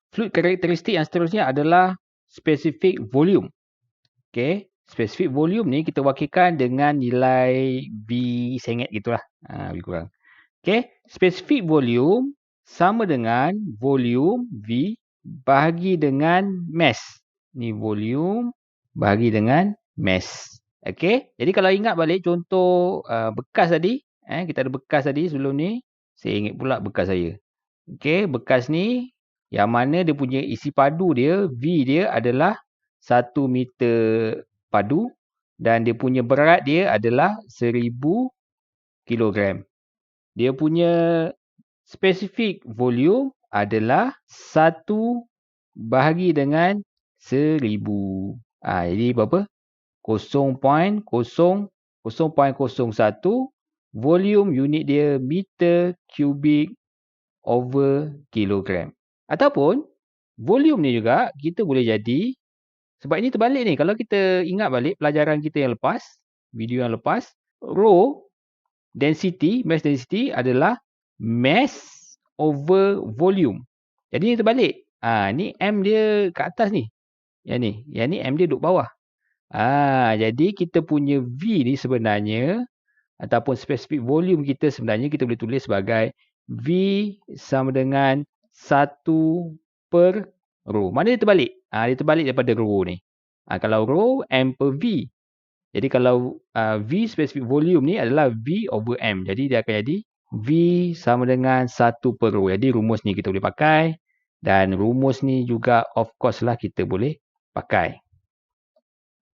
Fluid karakteristik yang seterusnya adalah specific volume. Okay. Specific volume ni kita wakilkan dengan nilai V sengit gitulah. Lebih kurang. Okay. Specific volume sama dengan volume V bahagi dengan mass. Ni volume bahagi dengan mass. Okay. Jadi kalau ingat balik contoh bekas tadi. Kita ada bekas tadi sebelum ni. Saya ingat pula bekas saya. Okay. Bekas ni yang mana dia punya isi padu dia, V dia adalah 1 meter padu. Dan dia punya berat dia adalah 1000 kilogram. Dia punya specific volume adalah 1 bahagi dengan 1000. Jadi berapa? 0.01 volume unit dia meter kubik over kilogram. Ataupun volume ni juga kita boleh jadi, sebab ini terbalik ni. Kalau kita ingat balik pelajaran kita yang lepas, video yang lepas, rho density, mass density adalah mass over volume. Jadi ni terbalik. Ni M dia kat atas ni. Yang ni M dia duduk bawah. Jadi kita punya V ni sebenarnya ataupun specific volume kita sebenarnya kita boleh tulis sebagai V sama dengan 1 per rho. Mana dia terbalik? Dia terbalik daripada rho ni. Kalau rho, M per V. Jadi kalau V specific volume ni adalah V over M. Jadi dia akan jadi V sama dengan 1 per rho. Jadi rumus ni kita boleh pakai. Dan rumus ni juga of course lah kita boleh pakai.